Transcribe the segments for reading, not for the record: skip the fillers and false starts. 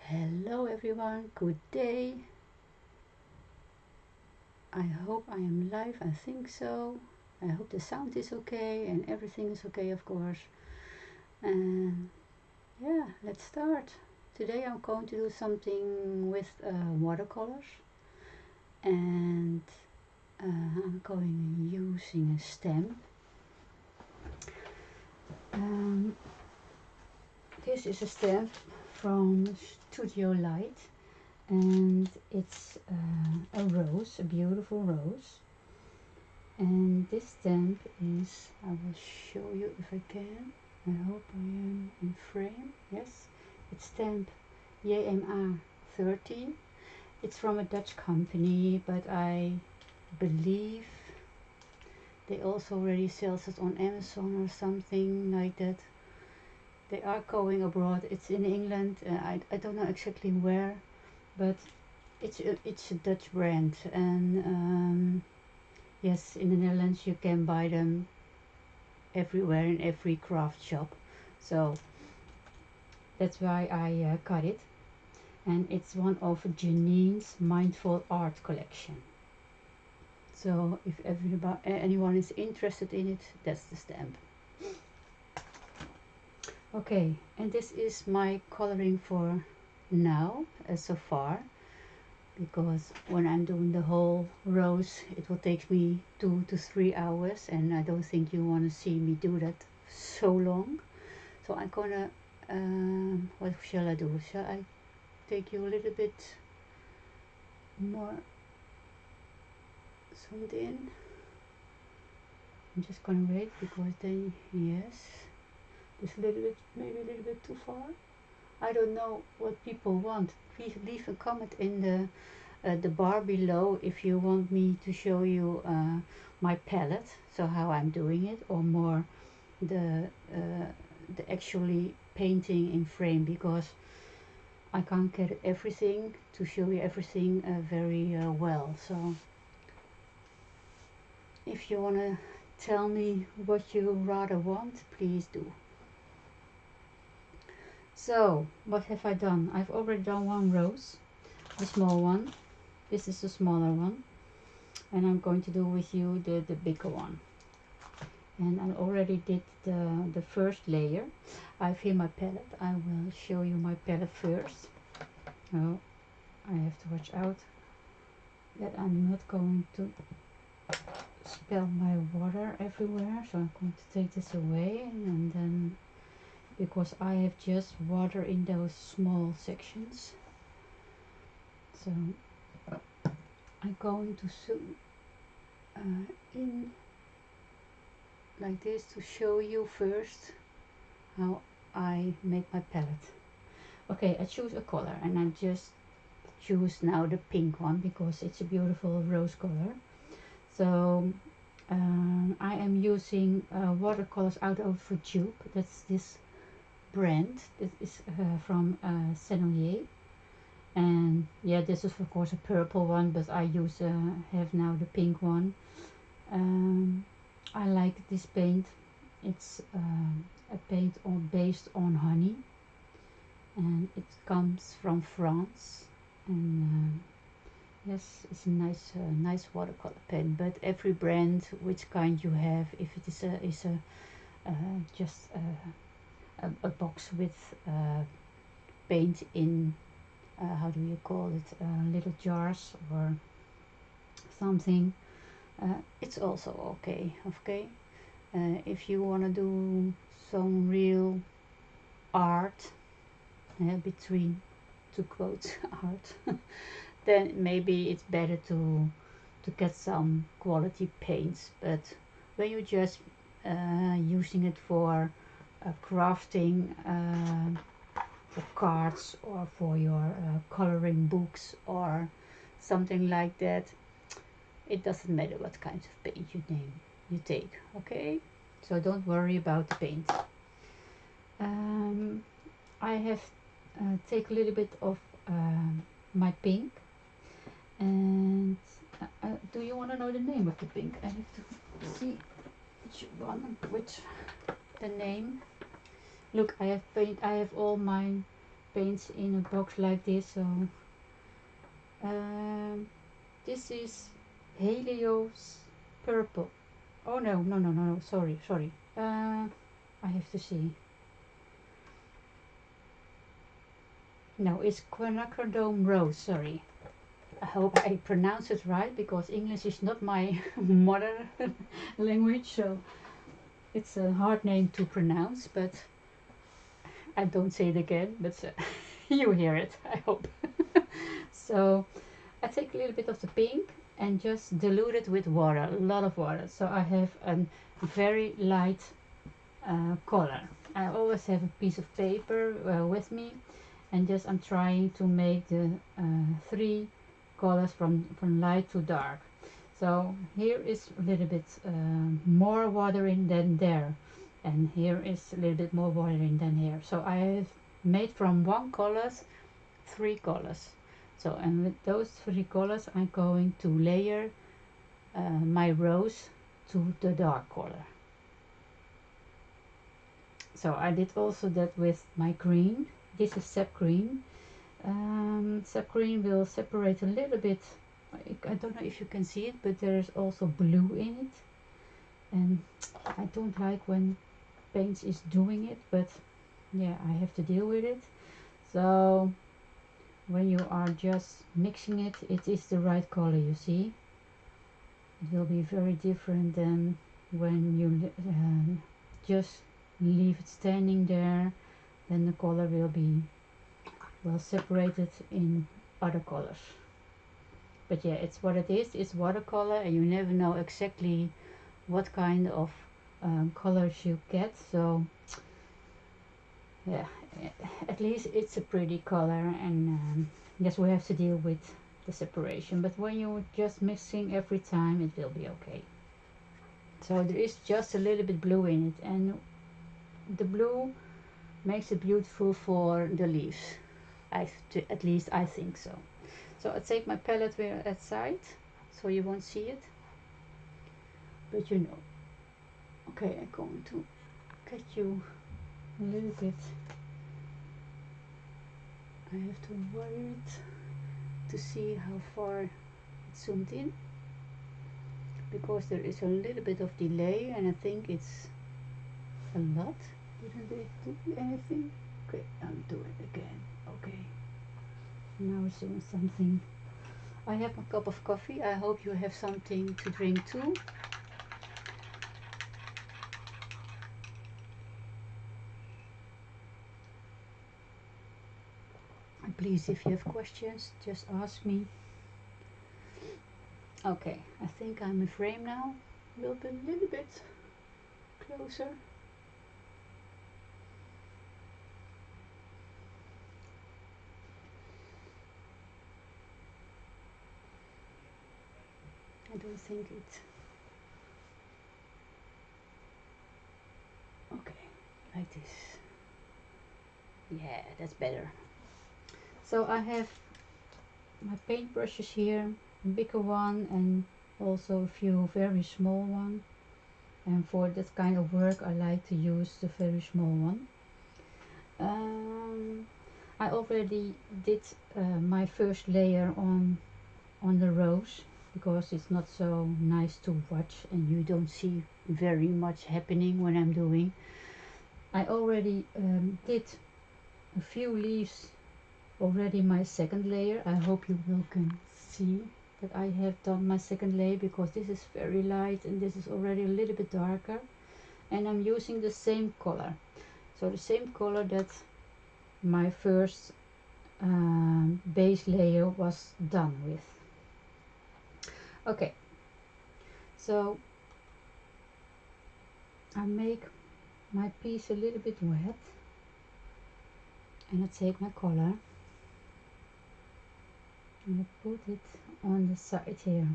Hello everyone, good day. I hope I am live, I think so. I hope the sound is okay and everything is okay, of course. And yeah, let's start. Today I'm going to do something with watercolors, and I'm going using a stamp. Um, this is a stamp from Studio Light, and it's a rose, a beautiful rose. And this stamp is, I will show you if I can. I hope I am in frame. Yes, it's stamp JMA 30. It's from a Dutch company, but I believe they also already sell it on Amazon or something like that. They are going abroad. It's in England. I don't know exactly where, but it's a Dutch brand, and yes, in the Netherlands you can buy them everywhere in every craft shop. So that's why I got it, and it's one of Janine's mindful art collection. So if anyone is interested in it, that's the stamp. Okay, and this is my coloring for now, so far, because when I'm doing the whole rose it will take me 2 to 3 hours, and I don't think you want to see me do that so long. So I'm gonna, what shall I do? Shall I take you a little bit more zoomed in? I'm just gonna wait because then, yes, just a little bit, maybe a little bit too far. I don't know what people want. Please leave a comment in the bar below if you want me to show you my palette, so how I'm doing it, or more the actually painting in frame, because I can't get everything to show you everything very well. So if you want to tell me what you rather want, please do. So what have I done? I've already done one rose, the small one. This is the smaller one, and I'm going to do with you the bigger one. And I already did the first layer. I've here my palette. I will show you my palette first. Oh, I have to watch out that I'm not going to spill my water everywhere, so I'm going to take this away, and then, because I have just water in those small sections, so I'm going to zoom in like this to show you first how I make my palette. Okay, I choose a color, and I just choose now the pink one because it's a beautiful rose color. So I am using watercolors out of a tube. That's this brand. This is from Sennelier. And yeah, this is of course a purple one, but I have now the pink one. I like this paint. It's a paint based on honey, and it comes from France. And yes, it's a nice watercolor pen. But every brand, which kind you have, if it is a just a box with paint in, how do you call it, little jars or something, it's also okay. Okay, if you want to do some real art, between two quotes, art, then maybe it's better to get some quality paints. But when you just using it for crafting, for cards, or for your coloring books or something like that, it doesn't matter what kinds of paint you take. Okay, so don't worry about the paint. I have take a little bit of my pink, and do you want to know the name of the pink? I have to see which the name. Look, I have all mine paints in a box like this. So this is Helios purple. Oh no, sorry. I have to see. No, it's quinacridone rose, sorry. I hope I pronounce it right because English is not my mother language, so it's a hard name to pronounce, but I don't say it again, but you hear it, I hope. So I take a little bit of the pink and just dilute it with water, a lot of water. So I have a very light color. I always have a piece of paper with me, and just I'm trying to make the three colors from light to dark. So here is a little bit more watering than there, and here is a little bit more watering than here. So I have made from one colors three colors. So, and with those three colors I'm going to layer my rose to the dark color. So I did also that with my green. This is sap green. Sap green will separate a little bit. I don't know if you can see it, but there is also blue in it, and I don't like when paints is doing it, but yeah, I have to deal with it. So when you are just mixing it, it is the right color, you see. It will be very different than when you just leave it standing there. Then the color will be well separated in other colors. But yeah, it's what it is. It's watercolor, and you never know exactly what kind of colors you get. So yeah, at least it's a pretty color, and yes, we have to deal with the separation. But when you're just mixing every time, it will be okay. So there is just a little bit blue in it, and the blue makes it beautiful for the leaves. At least I think so. So I take my palette here aside, so you won't see it, but you know. Okay, I'm going to cut you a little bit. I have to wire it to see how far it's zoomed in, because there is a little bit of delay, and I think it's a lot. Didn't they do anything? Okay, I'll do it again. Okay, now it's doing something. I have a cup of coffee. I hope you have something to drink too. And please, if you have questions, just ask me. Okay, I think I'm in frame now. Will be a little bit closer. I don't think it. Okay, like this. Yeah, that's better. So I have my paint brushes here, a bigger one and also a few very small ones. And for that kind of work I like to use the very small one. I already did my first layer on the rose, because it's not so nice to watch and you don't see very much happening when I'm doing. I already did a few leaves already, my second layer. I hope you will can see that I have done my second layer, because this is very light and this is already a little bit darker, and I'm using the same color, so the same color that my first base layer was done with. Okay, so I make my piece a little bit wet, and I take my color and I put it on the side here.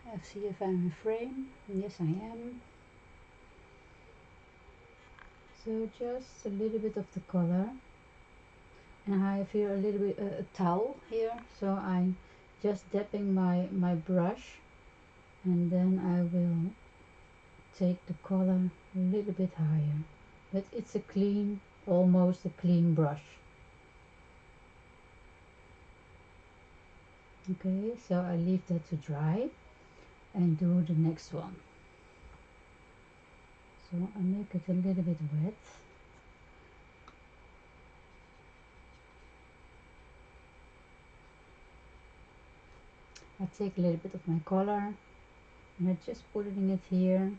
Let's see if I'm in frame. Yes, I am. So just a little bit of the color, and I have here a little bit a towel here, so I'm just dabbing my brush, and then I will take the color a little bit higher, but it's a clean almost a clean brush. Okay, so I leave that to dry and do the next one. So I make it a little bit wet. I take a little bit of my color and I just putting it here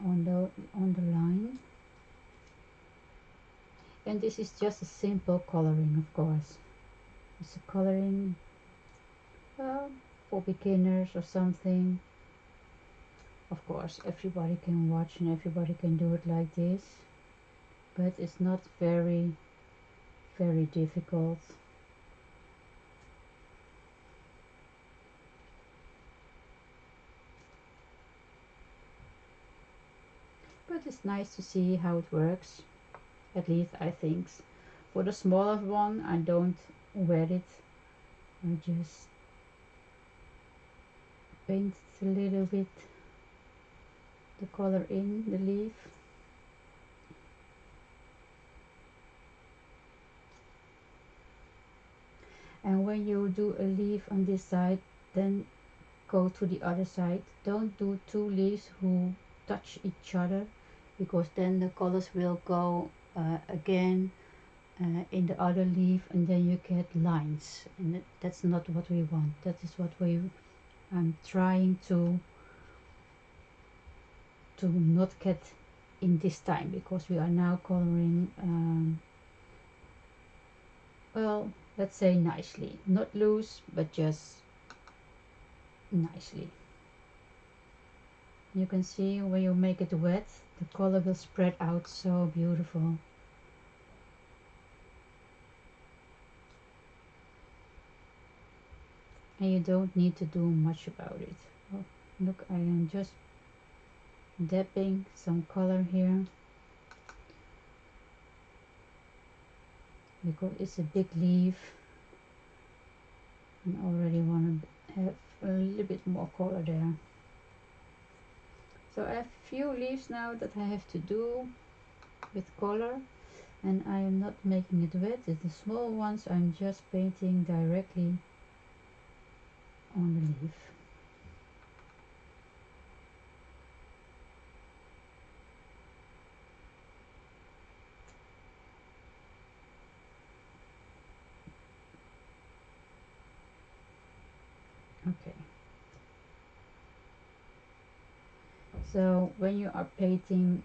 on the line. And this is just a simple coloring, of course. It's a coloring for beginners or something. Of course, everybody can watch and everybody can do it like this, but it's not very, very difficult. But it's nice to see how it works, at least I think. For the smaller one, I don't wet it. I just paint it a little bit, the color in the leaf. And when you do a leaf on this side, then go to the other side. Don't do two leaves who touch each other, because then the colors will go again in the other leaf, and then you get lines, and that's not what we want. That is what I'm trying to not get in this time, because we are now coloring well, let's say nicely, not loose but just nicely. You can see when you make it wet, the color will spread out so beautiful. And you don't need to do much about it. Oh, look, I am just dabbing some color here, because it's a big leaf and already want to have a little bit more color there. So I have a few leaves now that I have to do with color, and I am not making it wet. It's the small ones I'm just painting directly on the leaf. Okay. So when you are painting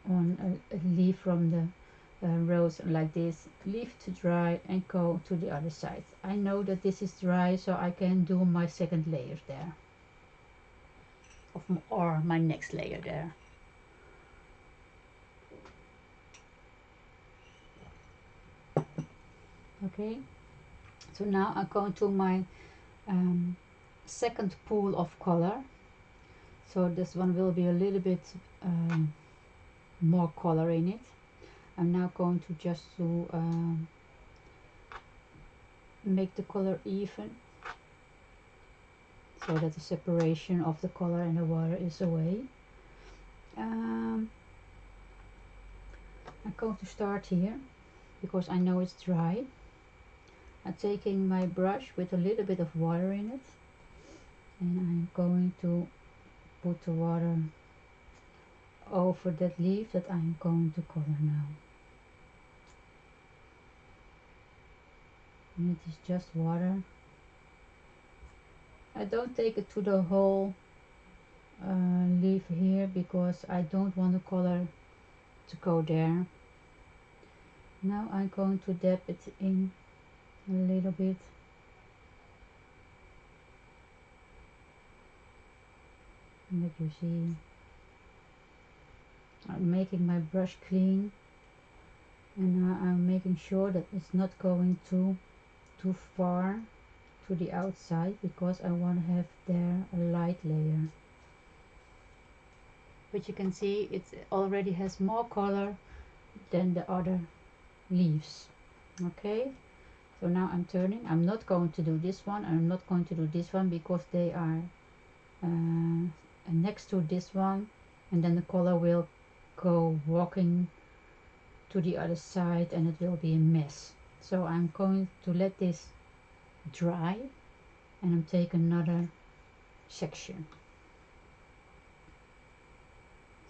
on a leaf from the rose like this, leave to dry and go to the other side. I know that this is dry, so I can do my second layer there, or my next layer there. Okay, so now I'm going to my second pool of color. So this one will be a little bit more color in it. I'm now going to just to make the color even, so that the separation of the color and the water is away. I'm going to start here because I know it's dry. I'm taking my brush with a little bit of water in it, and I'm going to put the water over that leaf that I'm going to color now. And it is just water. I don't take it to the whole leaf here, because I don't want the color to go there. Now I'm going to dab it in a little bit. And that you see, I'm making my brush clean, and now I'm making sure that it's not going too far to the outside, because I want to have there a light layer. But you can see it already has more color than the other leaves. Okay, so now I'm turning. I'm not going to do this one, I'm not going to do this one, because they are next to this one, and then the color will go walking to the other side and it will be a mess. So I'm going to let this dry and I'm taking another section.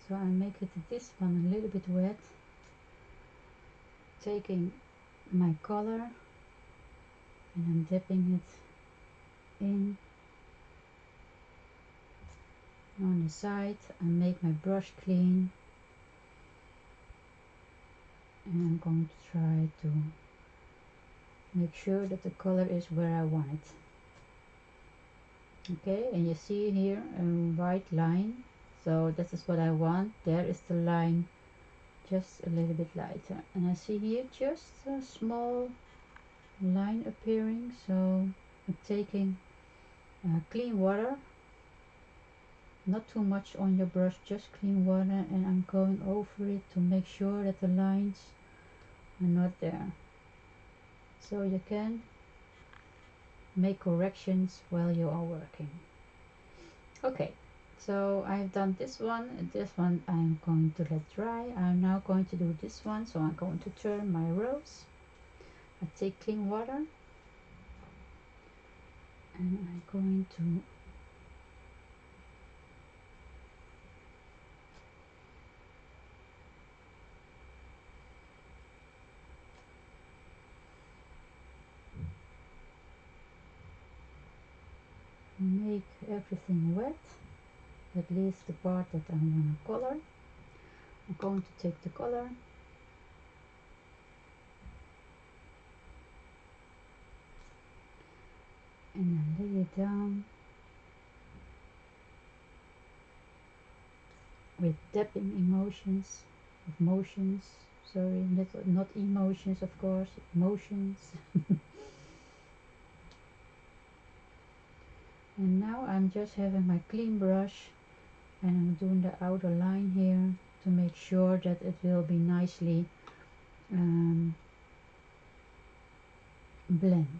So I make it this one a little bit wet, taking my color and I'm dipping it in on the side. I make my brush clean and I'm going to try to make sure that the color is where I want it. Okay, and you see here a white line, so this is what I want. There is the line, just a little bit lighter, and I see here just a small line appearing. So I'm taking clean water, not too much on your brush, just clean water, and I'm going over it to make sure that the lines are not there, so you can make corrections while you are working. Okay, so I've done this one, and this one I'm going to let dry. I'm now going to do this one, so I'm going to turn my rose. I take clean water and I'm going to make everything wet, at least the part that I want to color. I'm going to take the color and I lay it down with tapping motions, sorry, not emotions, of course, motions. And now I'm just having my clean brush and I'm doing the outer line here to make sure that it will be nicely blend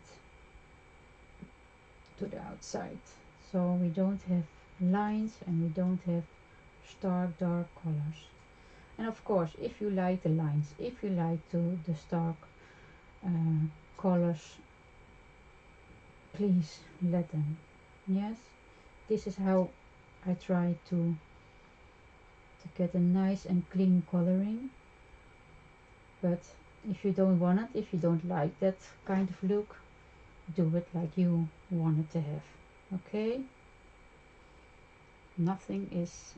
to the outside, so we don't have lines and we don't have stark dark colors. And of course, if you like the lines, if you like the stark colors, please let them. Yes, this is how I try to get a nice and clean coloring. But if you don't want it, if you don't like that kind of look, do it like you want it to have. Okay, nothing needs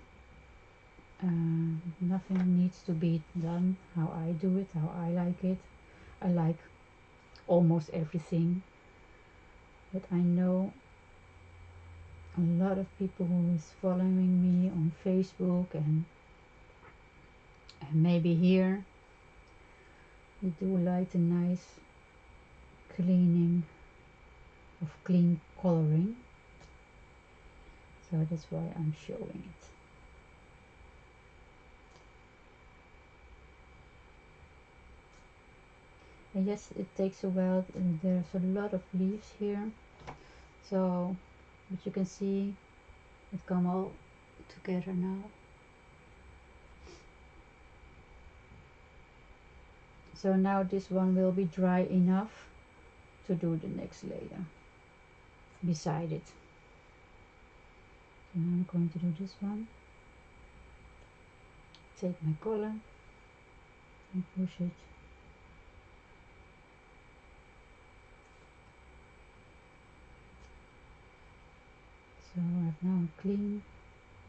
to be done how I do it, how I like it. I like almost everything, but I know a lot of people who is following me on Facebook and maybe here we do like a nice cleaning of clean coloring, so that's why I'm showing it. And yes, it takes a while, and there's a lot of leaves here, so but you can see it come all together now. So now this one will be dry enough to do the next layer beside it. So now I'm going to do this one. Take my color and push it. So I have now a clean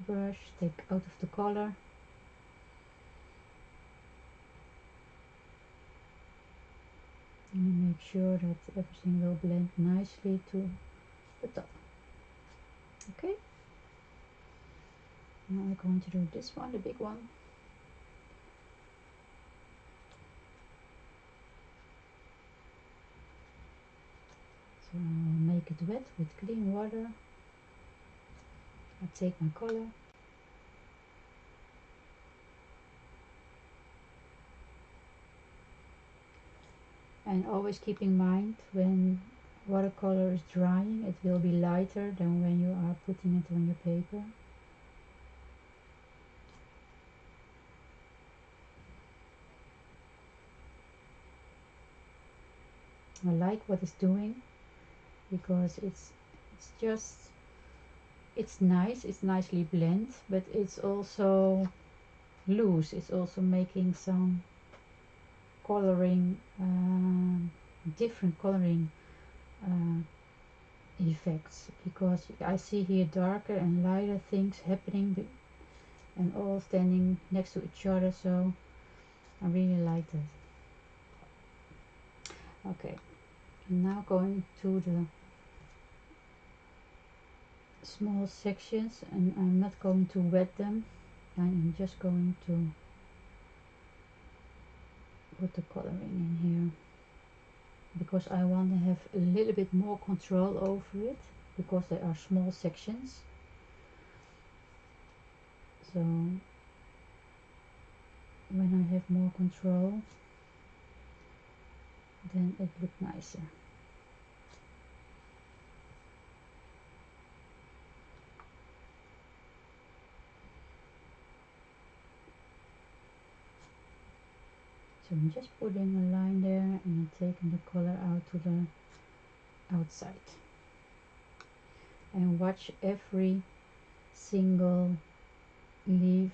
brush, take out of the color. And make sure that everything will blend nicely to the top. Okay. Now I'm going to do this one, the big one. So I'll make it wet with clean water. I take my color. And always keep in mind, when watercolor is drying, it will be lighter than when you are putting it on your paper. I like what it's doing because it's just it's nice, it's nicely blend, but it's also loose. It's also making some coloring, different coloring uh, effects, because I see here darker and lighter things happening and all standing next to each other, so I really like that. Okay, I'm now going to the small sections, and I'm not going to wet them. I'm just going to put the coloring in here because I want to have a little bit more control over it, because they are small sections. So when I have more control, then it looks nicer. So I'm just putting a line there and I'm taking the color out to the outside. And watch every single leaf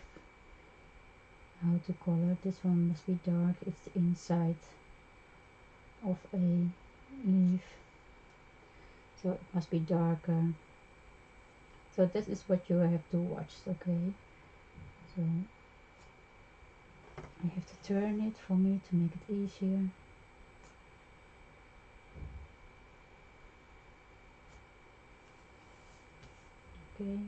how to color. This one must be dark, it's the inside of a leaf, so it must be darker. So this is what you have to watch, okay? So I have to turn it for me to make it easier. Okay.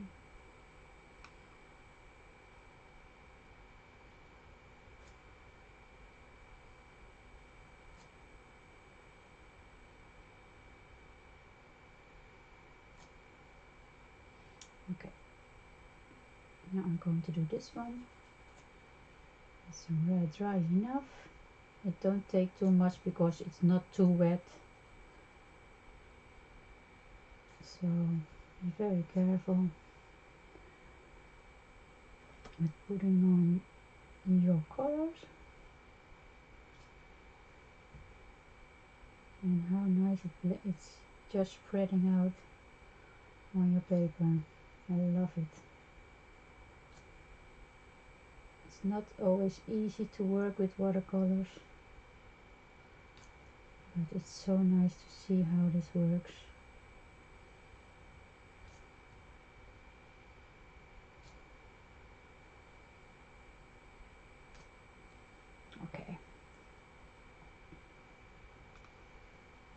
Okay. Now I'm going to do this one. It's dry enough. It don't take too much because it's not too wet. So be very careful with putting on your colors. And how nice it's just spreading out on your paper. I love it. It's not always easy to work with watercolors, but it's so nice to see how this works. Okay.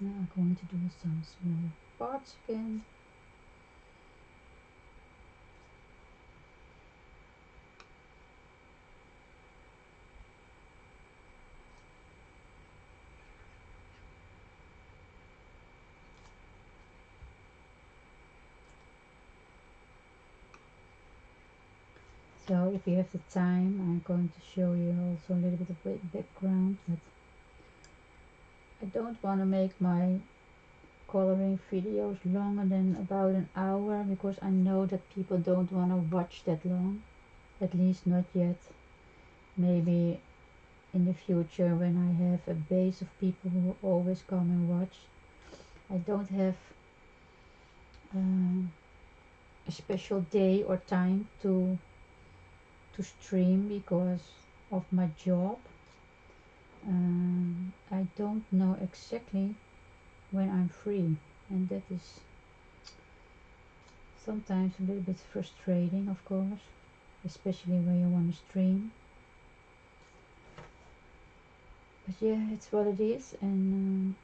Now I'm going to do some small parts again. So if you have the time, I'm going to show you also a little bit of background, but I don't want to make my coloring videos longer than about an hour, because I know that people don't want to watch that long, at least not yet. Maybe in the future, when I have a base of people who always come and watch. I don't have a special day or time to stream because of my job. I don't know exactly when I'm free, and that is sometimes a little bit frustrating, of course, especially when you want to stream. But yeah, it's what it is, and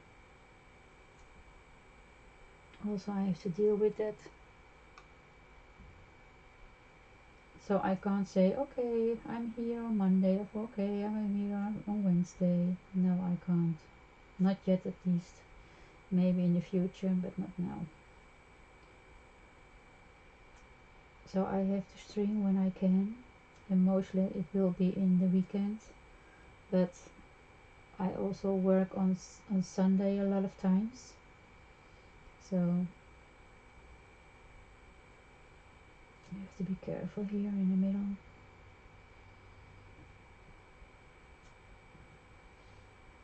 also I have to deal with that. So I can't say, okay, I'm here on Monday, or okay, I'm here on Wednesday. No, I can't. Not yet, at least. Maybe in the future, but not now. So I have to stream when I can, and mostly it will be in the weekend. But I also work on Sunday a lot of times. So you have to be careful here in the middle.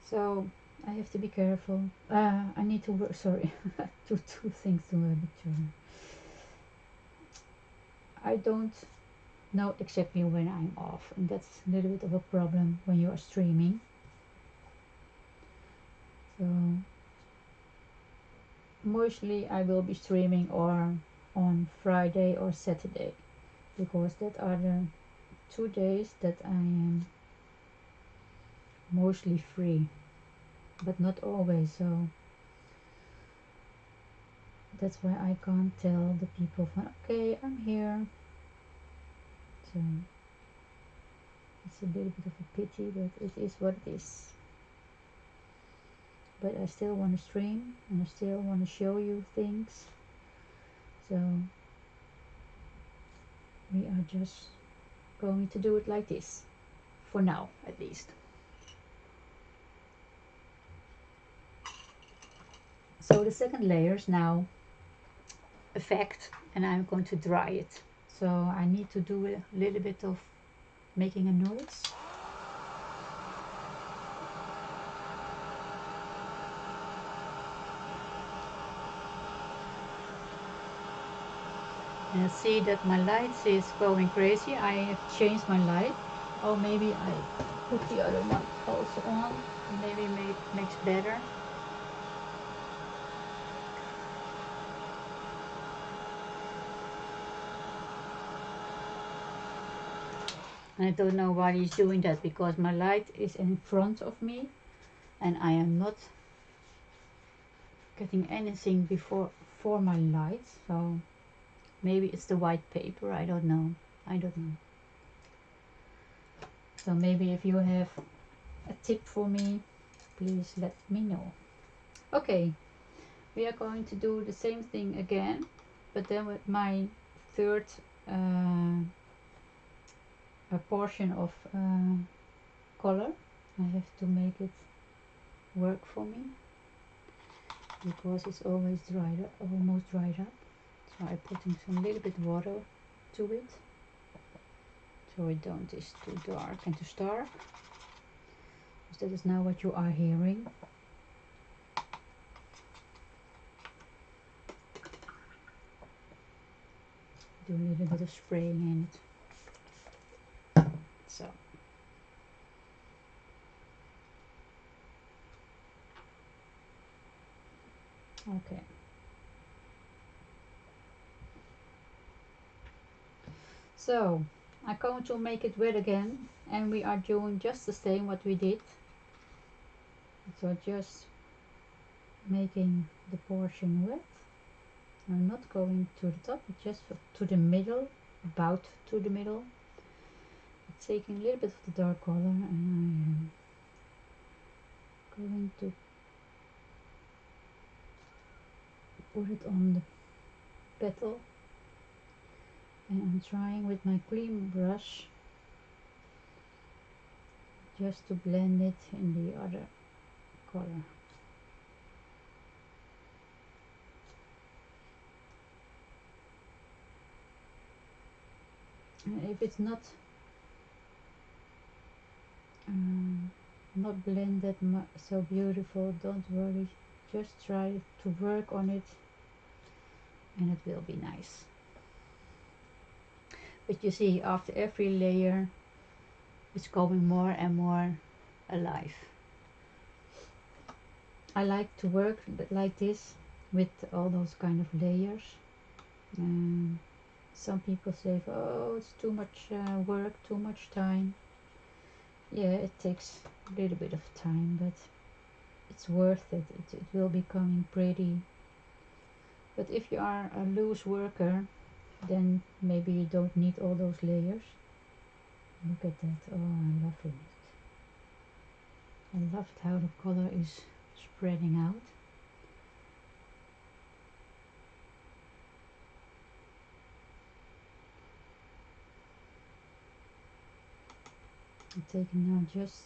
So I have to be careful. I need to work. Sorry, two things to a picture. I don't know exactly when I'm off, and that's a little bit of a problem when you are streaming. So mostly I will be streaming or on Friday or Saturday, because that are the 2 days that I am mostly free, but not always. So that's why I can't tell the people from, okay, I'm here. So it's a little bit of a pity, but it is what it is. But I still want to stream, and I still want to show you things. So we are just going to do it like this, for now at least. So the second layer is now effect, and I'm going to dry it. So I need to do a little bit of making a noise. And I see that my light is going crazy. I have changed my light. Oh, maybe I put the other one also on. Maybe it makes better. And I don't know why he's doing that, because my light is in front of me and I am not getting anything before for my light. So maybe it's the white paper. I don't know. So maybe if you have a tip for me, please let me know. Okay, we are going to do the same thing again, but then with my third a portion of color. I have to make it work for me, because it's always dried up, almost dried up. So I'm putting some little bit water to it, so it don't is too dark and too stark. So that is now what you are hearing. Do a little bit of spraying in it. So okay. So I'm going to make it wet again, and we are doing just the same what we did. So just making the portion wet. I'm not going to the top, just to the middle, about to the middle. It's taking a little bit of the dark color, and I am going to put it on the petal, and I'm trying with my clean brush just to blend it in the other color. And if it's not blended so beautiful, don't worry, just try to work on it and it will be nice. But you see, after every layer it's going more and more alive. I like to work like this with all those kind of layers. Some people say, oh, it's too much work, too much time. Yeah, it takes a little bit of time, but it's worth it. It will be coming pretty. But if you are a loose worker, then maybe you don't need all those layers. Look at that. Oh, I love it. I loved how the color is spreading out. I'm taking now just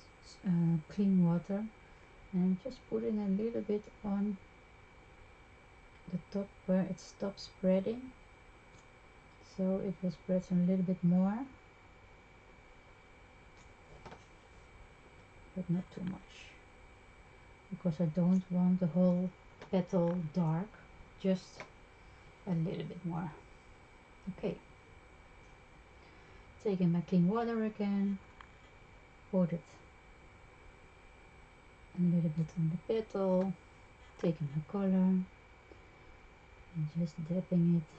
clean water, and I'm just putting a little bit on the top where it stops spreading, so it will spread a little bit more, but not too much. because I don't want the whole petal dark, just a little bit more. Okay, taking my clean water again, put it a little bit on the petal, taking my color and just dabbing it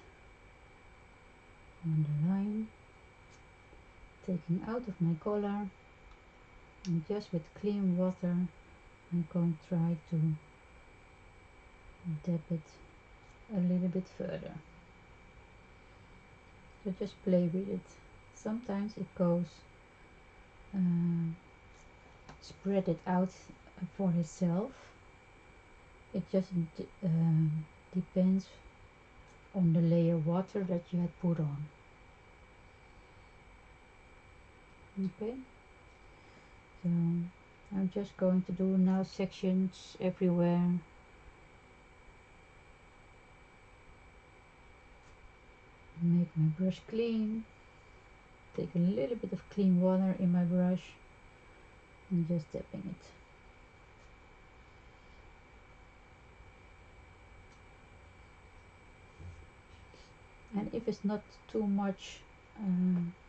on the line, taking out of my color, and just with clean water I'm going to try to dab it a little bit further. So just play with it. Sometimes it goes spread it out for itself. It just depends on the layer of water that you had put on. Okay, so I'm just going to do now sections everywhere. Make my brush clean, take a little bit of clean water in my brush and just dabbing it. And if it's not too much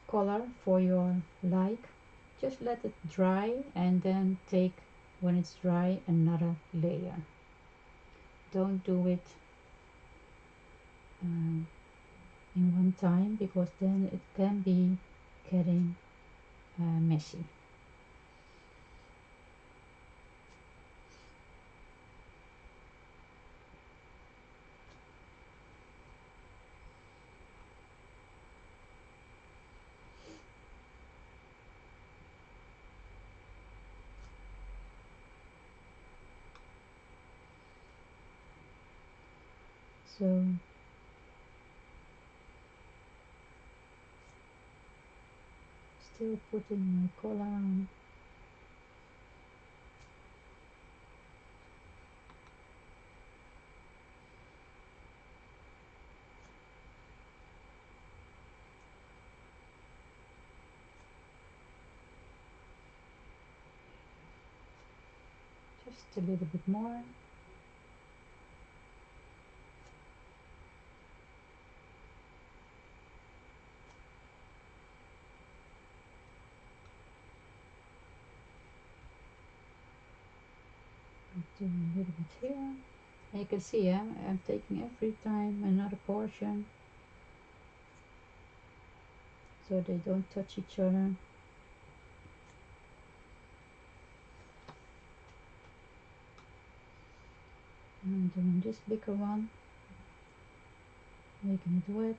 color for your like, just let it dry and then take, when it's dry, another layer. Don't do it in one time, because then it can be getting messy. So still putting my color on. Just a little bit more. Do a little bit here. And you can see I'm taking every time another portion so they don't touch each other. I'm doing this bigger one, making it wet.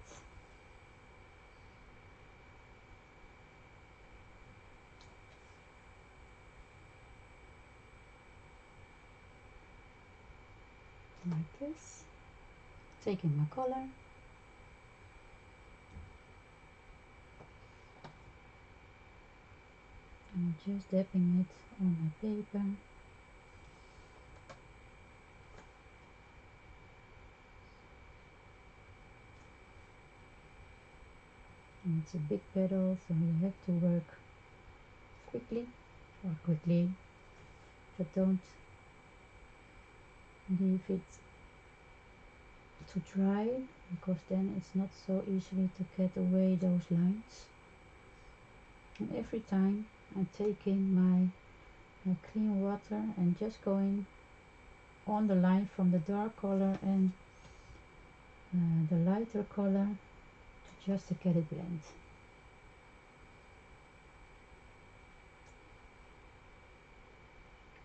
Like this. Taking my color. And just dabbing it on my paper. And it's a big petal, so you have to work quickly, but don't leave it to dry, because then it's not so easily to get away those lines. And every time I'm taking my clean water and just going on the line from the dark color and the lighter color, just to get it blend.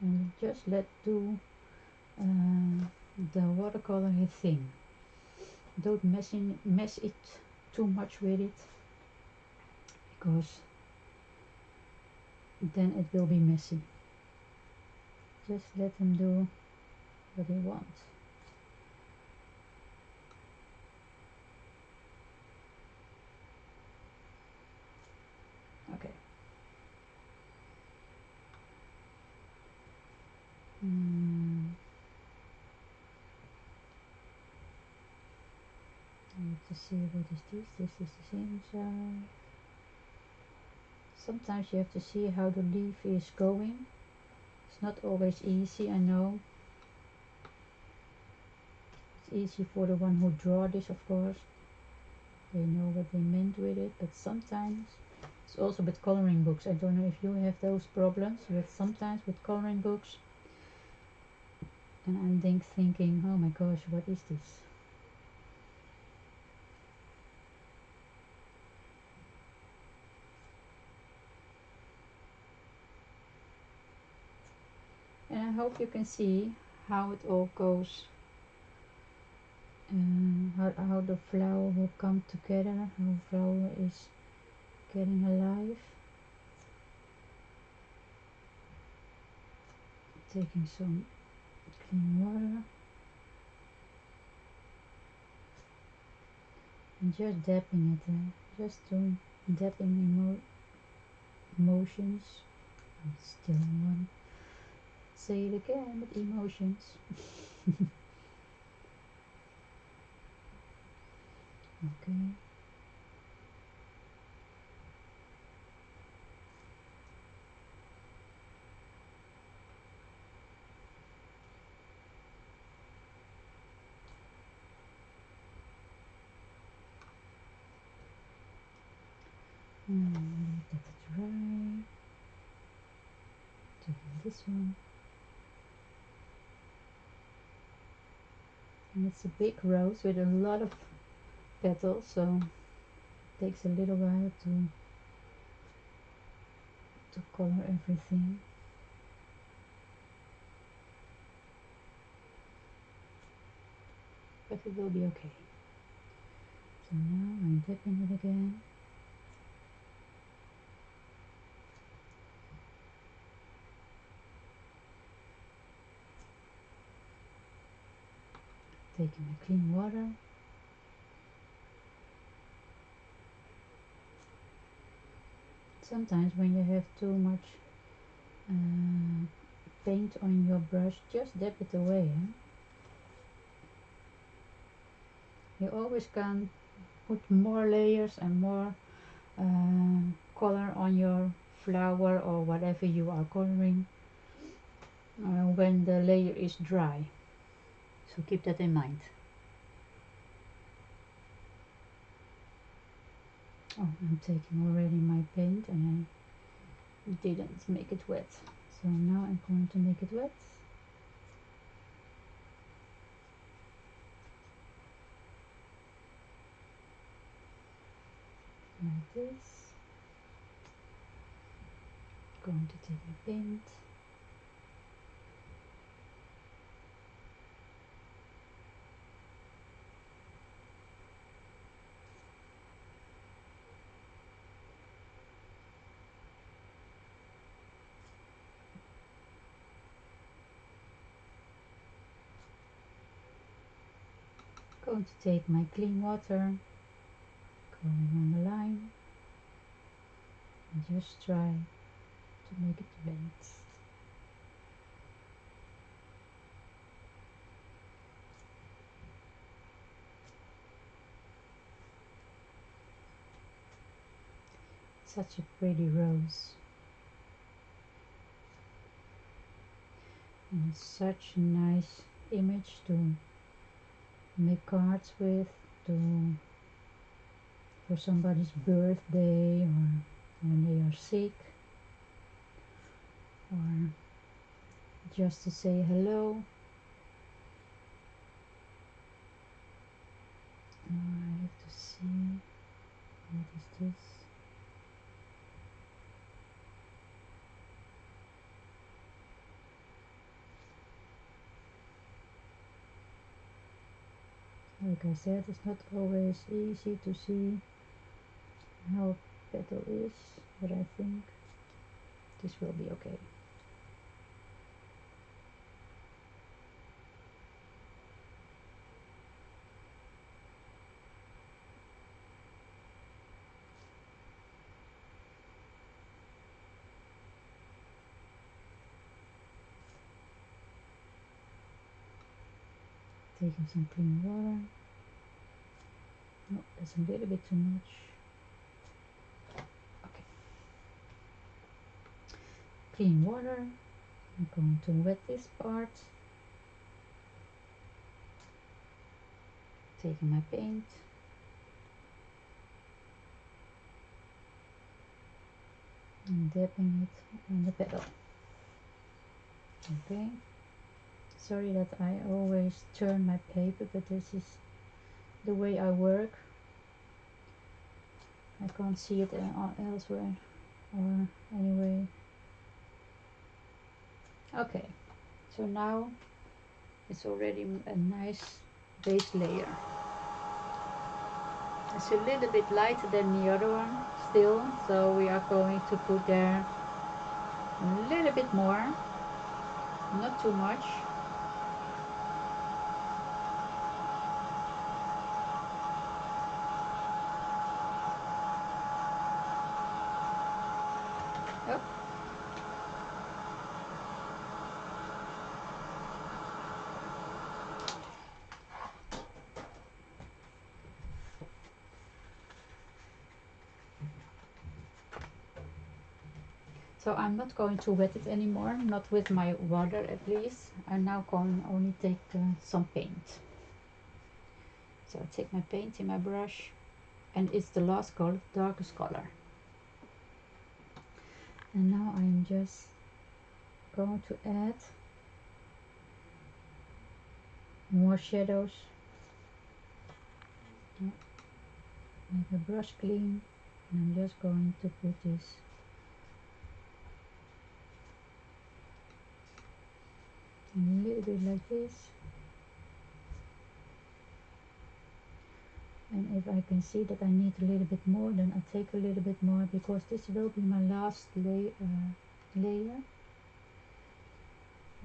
And just let do the watercolor his thing. Don't mess it too much with it, because then it will be messy. Just let him do what he wants. Okay. I need to see, what is this? This is the same side. Sometimes you have to see how the leaf is going, It's not always easy, I know. It's easy for the one who draw this, of course. They know what they meant with it, but sometimes it's also with coloring books. I don't know if you have those problems, but sometimes with coloring books, and I'm thinking, oh my gosh, what is this? And I hope you can see how it all goes, how the flower will come together, how flower is getting alive. Taking some clean water and just dabbing it, just doing dabbing emotions. I still want to say it again, but emotions. Okay. Let it dry. Taking this one. And it's a big rose with a lot of petals, so it takes a little while to color everything. But it will be okay. So now I'm dipping it again. Taking my clean water. Sometimes when you have too much paint on your brush, just dab it away. You always can put more layers and more color on your flower or whatever you are coloring when the layer is dry. So keep that in mind. Oh, I'm taking already my paint and I didn't make it wet. So now I'm going to make it wet. Like this. Going to take my paint. Going to take my clean water, going on the line, and just try to make it blend. Such a pretty rose. And it's such a nice image to make cards with, to for somebody's birthday or when they are sick, or just to say hello. I have to see, what is this? Like I said, it's not always easy to see how petal is, but I think this will be okay. Taking some clean water. No, that's a little bit too much. Okay. Clean water. I'm going to wet this part. Taking my paint. And dabbing it on the pedal. Okay. Sorry that I always turn my paper, but this is the way I work. I can't see it elsewhere or anyway. Okay, so now it's already a nice base layer. It's a little bit lighter than the other one still, so we are going to put there a little bit more, not too much. Oh. So I'm not going to wet it anymore, not with my water at least. I'm now going only take some paint. So I take my paint in my brush, and it's the last color, darkest color. And now I'm just going to add more shadows. Make the brush clean, and I'm just going to put this a little bit like this. And if I can see that I need a little bit more, then I'll take a little bit more, because this will be my last layer.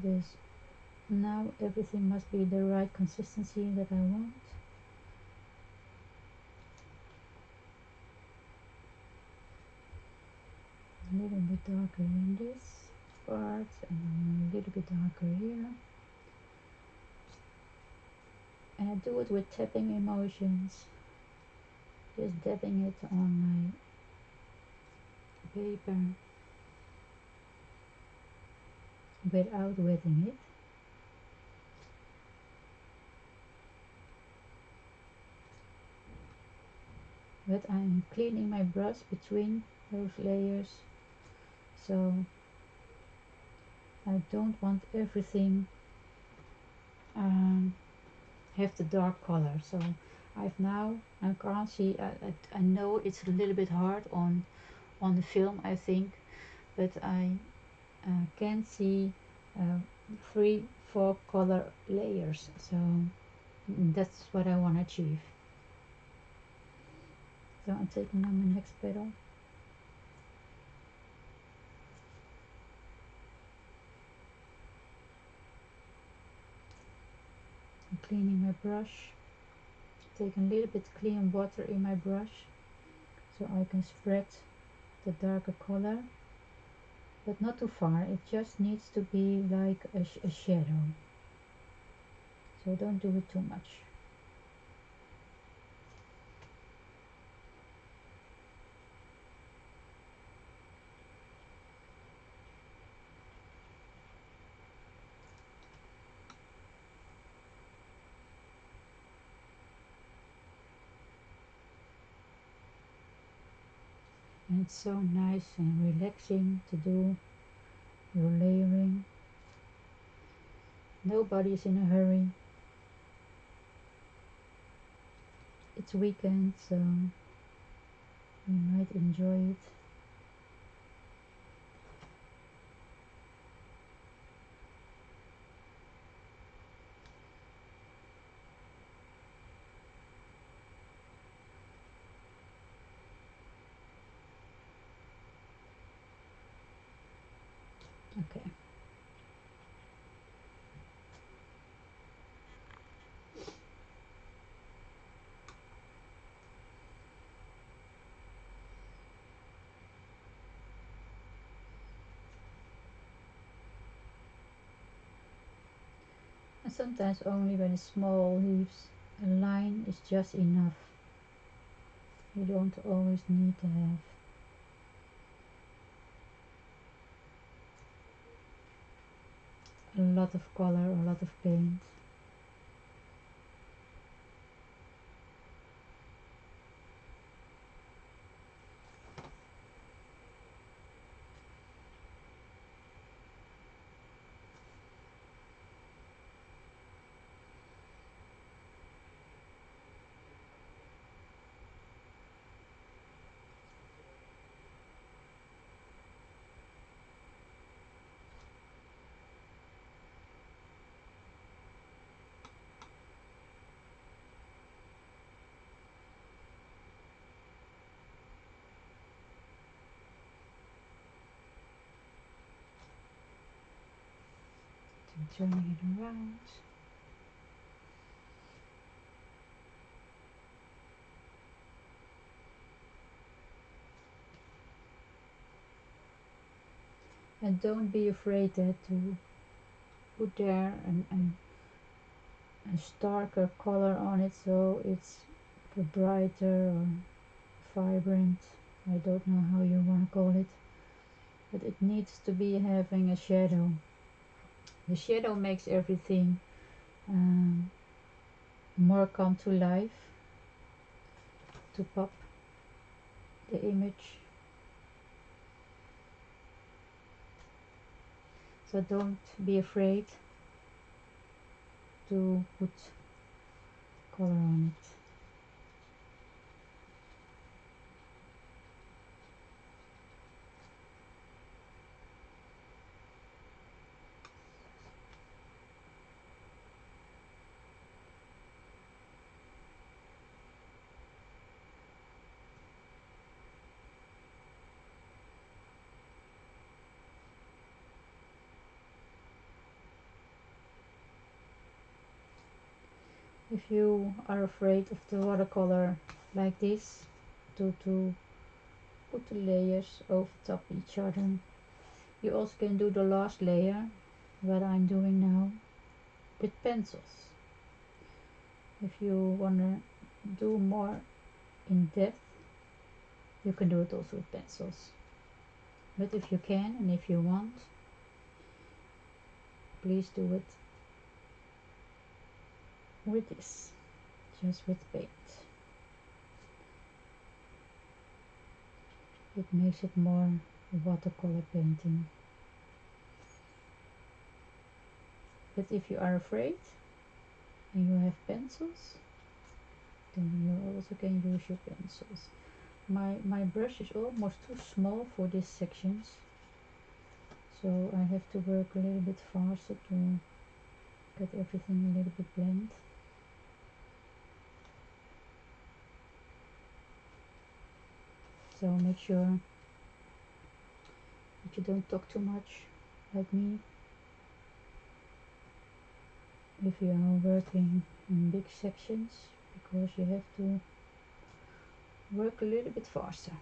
This now everything must be the right consistency that I want. A little bit darker in this part and a little bit darker here. And I do it with tapping emotions, just dabbing it on my paper without wetting it. But I'm cleaning my brush between those layers, so I don't want everything have the dark color. So I can't see, I know it's a little bit hard on the film, I think, but I can see 3-4 color layers, so that's what I want to achieve. So I'm taking now my next petal. I'm cleaning my brush, taking a little bit clean water in my brush so I can spread the darker color, but not too far. It just needs to be like a shadow, so don't do it too much. And it's so nice and relaxing to do your layering. Nobody's in a hurry. It's weekend, so you might enjoy it. Okay. And sometimes only when it's small leaves, a line is just enough. You don't always need to have a lot of color, a lot of paint. I'm turning it around. And don't be afraid to put there a starker color on it, so it's brighter or vibrant. I don't know how you want to call it, but it needs to be having a shadow. The shadow makes everything more come to life, to pop the image. So don't be afraid to put color on it. If you are afraid of the watercolor like this, to put the layers over top each other, you also can do the last layer, what I'm doing now, with pencils. If you want to do more in depth, you can do it also with pencils. But if you can and if you want, please do it with this, just with paint. It makes it more watercolor painting. But if you are afraid and you have pencils, then you also can use your pencils. My brush is almost too small for these sections, so I have to work a little bit faster to get everything a little bit blend. So make sure that you don't talk too much like me if you are working in big sections, because you have to work a little bit faster.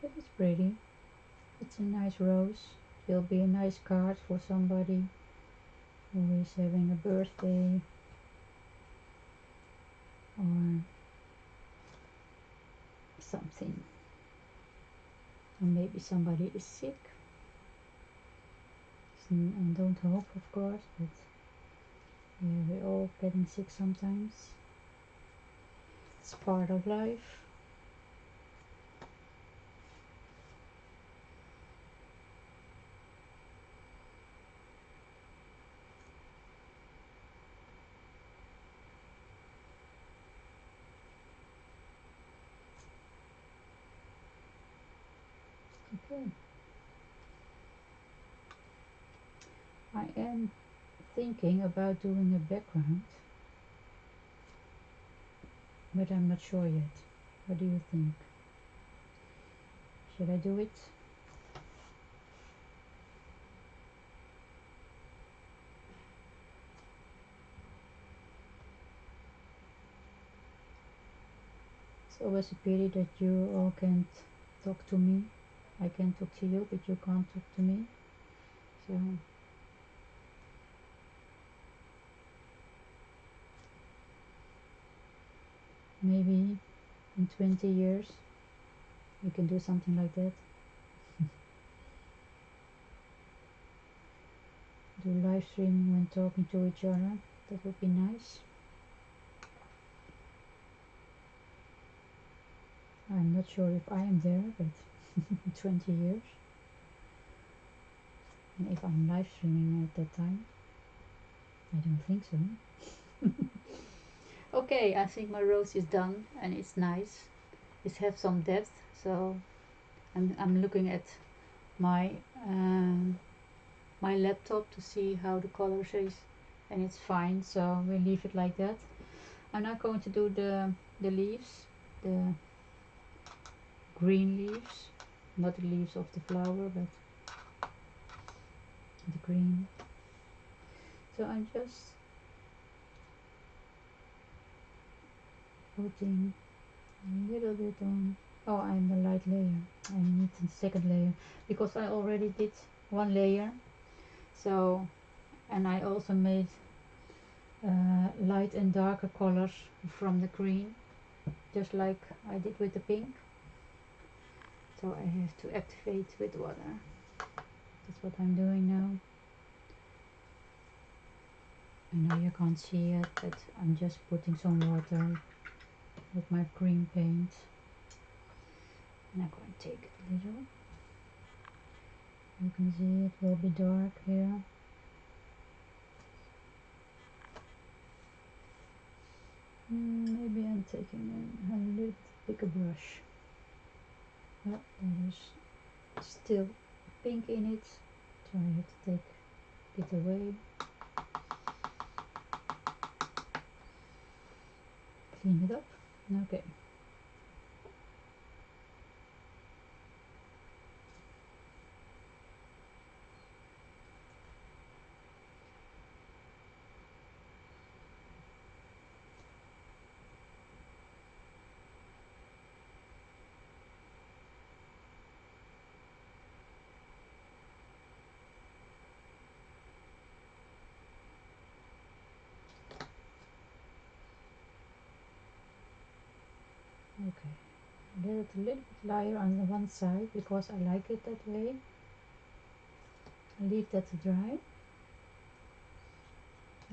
But it's pretty. It's a nice rose. It will be a nice card for somebody who is having a birthday or something. And maybe somebody is sick. And don't hope, of course, but yeah, we're all getting sick sometimes. It's part of life. Okay. I am thinking about doing a background, but I'm not sure yet. What do you think? Should I do it? It's always a pity that you all can't talk to me. I can talk to you, but you can't talk to me. So maybe in 20 years we can do something like that. Do live streaming when talking to each other. That would be nice. I'm not sure if I am there, but 20 years. And if I'm live streaming at that time, I don't think so. Okay, I think my rose is done and it's nice. It has some depth, so I'm looking at my my laptop to see how the colors is, and it's fine, so we leave it like that. I'm now going to do the leaves, the green leaves, not the leaves of the flower, but the green. So I'm just putting a little bit on. Oh, I'm the light layer. I need the second layer because I already did one layer. So, and I also made light and darker colors from the green, just like I did with the pink. So I have to activate with water. That's what I'm doing now. I know you can't see it, but I'm just putting some water with my green paint. And I'm going to take it a little. You can see it will be dark here. Maybe I'm taking a little bit bigger brush. Oh, there is still pink in it, so I have to take it away. Clean it up. Okay. Okay. Let it a little bit lighter on the one side because I like it that way. I leave that to dry.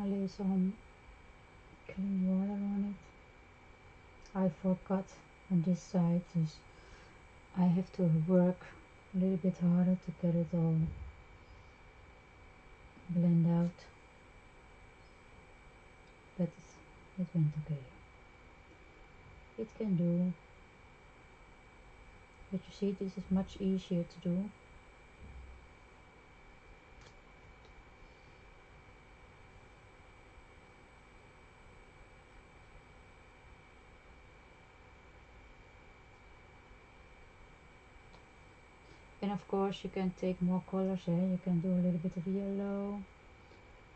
I lay some clean water on it. I forgot on this side, dus I have to work a little bit harder to get it all blend out, but it went okay. It can do, but you see this is much easier to do. And of course you can take more colors, you can do a little bit of yellow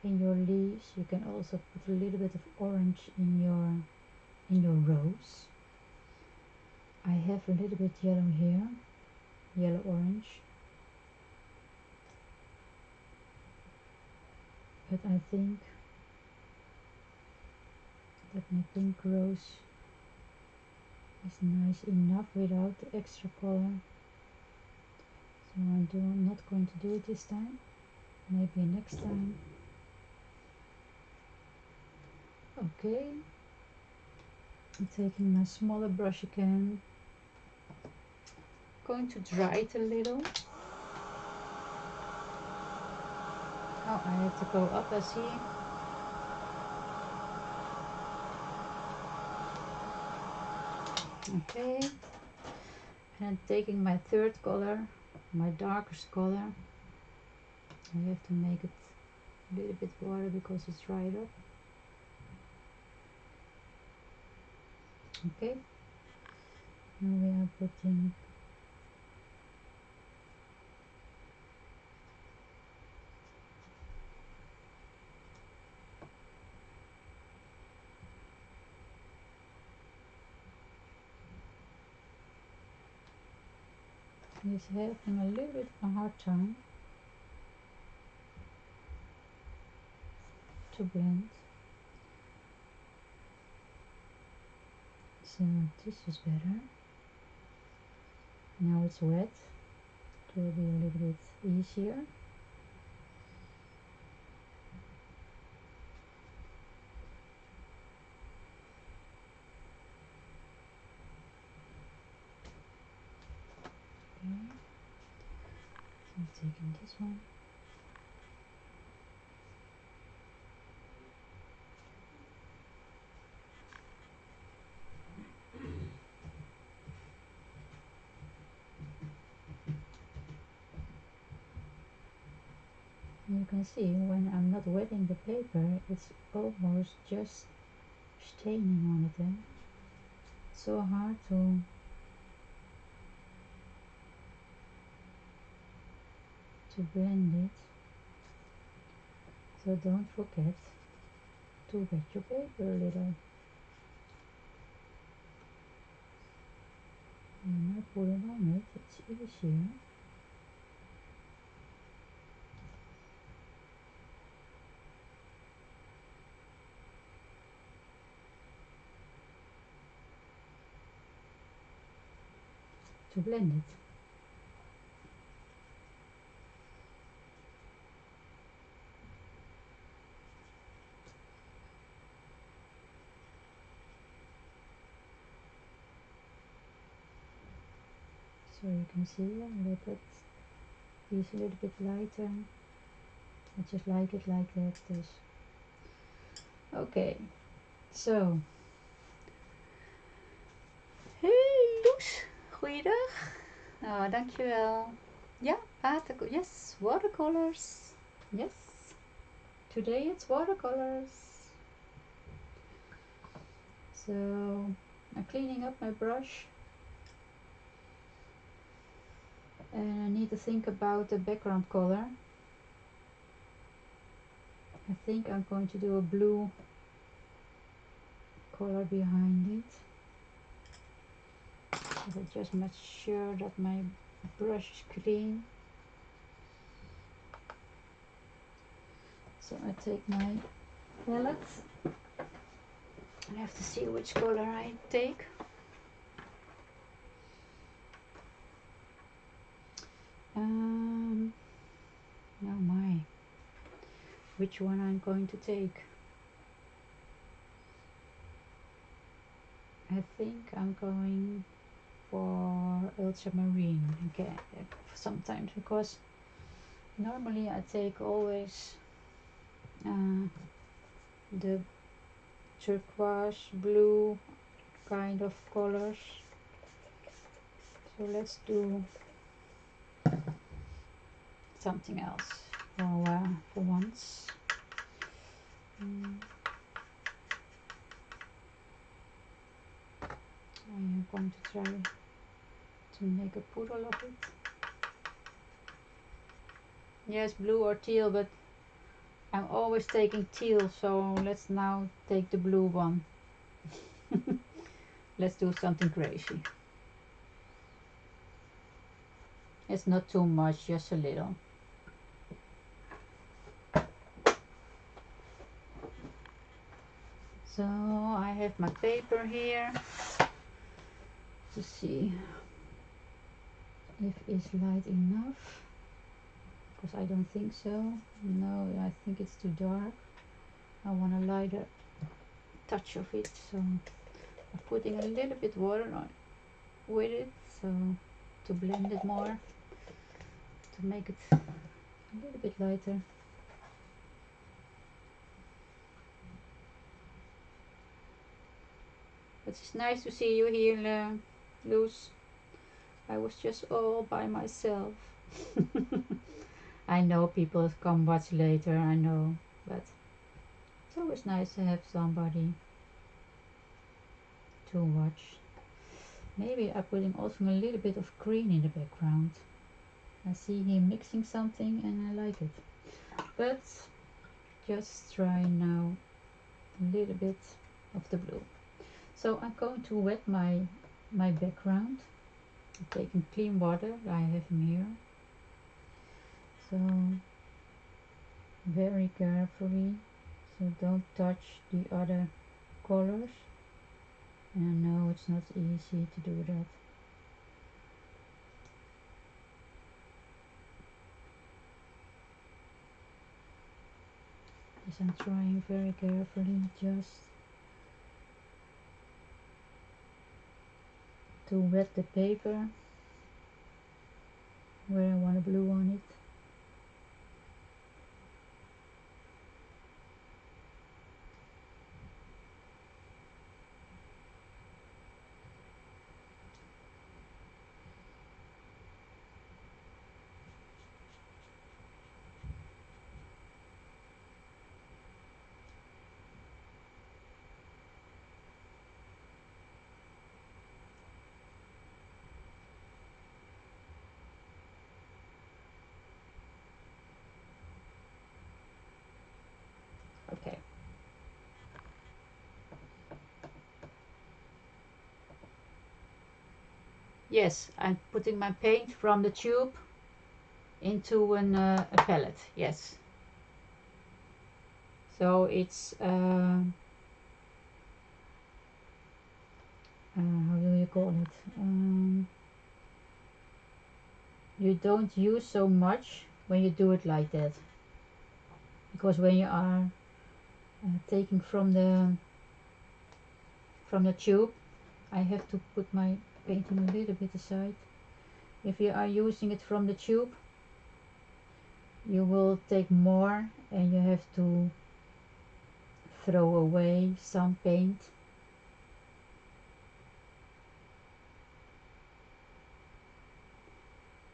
in your leaves. You can also put a little bit of orange in your rose. I have a little bit yellow here, yellow orange, but I think that my pink rose is nice enough without the extra color. So I'm not going to do it this time, maybe next time. Okay, I'm taking my smaller brush again, going to dry it a little. Oh, I have to go up, I see. Okay, and taking my third color, my darkest color. I have to make it a little bit water because it's dried up. Okay, now we are putting this having a little bit of a hard time to blend. So this is better. Now it's wet. It will be a little bit easier. Okay. I'm taking this one. You can see when I'm not wetting the paper, it's almost just staining on it. So hard to blend it. So don't forget to wet your paper a little. When I put it on it, it's easier. To blend it. So you can see a little bit, piece a little bit lighter. I just like it like that. This. Okay, so. Hey Loes, goeiedag. Oh, dankjewel. Ja, yes, watercolors. Yes, today it's watercolors. So I'm cleaning up my brush. And I need to think about the background color. I think I'm going to do a blue color behind it. But I just make sure that my brush is clean. So I take my palette. I have to see which color I take. Oh my, which one I'm going to take? I think I'm going for ultramarine again sometimes, because normally I take always the turquoise blue kind of colors. So let's do something else for once. I am going to try to make a poodle of it. Yes, blue or teal, but I'm always taking teal, so let's now take the blue one. Let's do something crazy. It's not too much, just a little. So I have my paper here to see if it's light enough, because I don't think so. No, I think it's too dark. I want a lighter touch of it, so I'm putting a little bit water on with it, so to blend it more, to make it a little bit lighter. But it's nice to see you here, Loes. I was just all by myself. I know people come much later, I know, but it's always nice to have somebody to watch. Maybe I'm putting also a little bit of green in the background. I see him mixing something and I like it. But just try now a little bit of the blue. So I'm going to wet my background. I'm taking clean water. I have him here. So very carefully. So don't touch the other colors. And I know it's not easy to do that. Yes, I'm trying very carefully just to wet the paper where I want a blue on it. Okay. Yes, I'm putting my paint from the tube into a palette. Yes. So it's how do you call it? You don't use so much when you do it like that, because when you are taking from the tube, I have to put my painting a little bit aside. If you are using it from the tube, you will take more and you have to throw away some paint.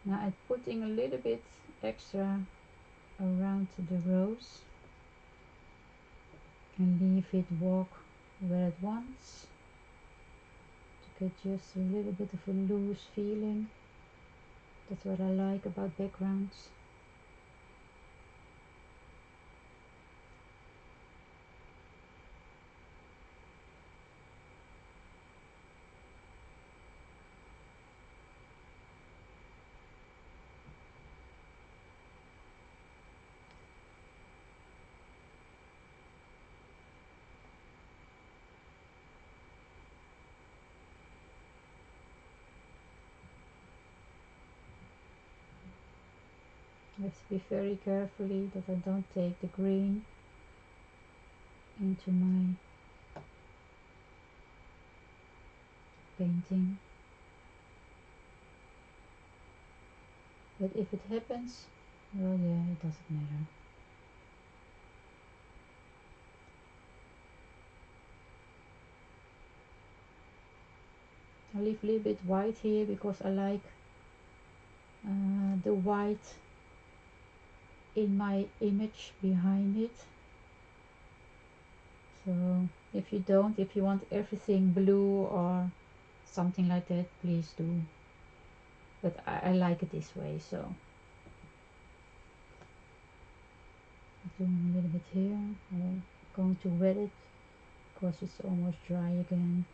Now I'm putting a little bit extra around the rose and leave it walk where it wants to get just a little bit of a loose feeling. That's what I like about backgrounds. I have to be very carefully that I don't take the green into my painting. But if it happens, well, yeah, it doesn't matter. I leave a little bit white here because I like the white in my image behind it. So if you want everything blue or something like that, please do. But I like it this way, so I'm doing a little bit here. I'm going to wet it because it's almost dry again.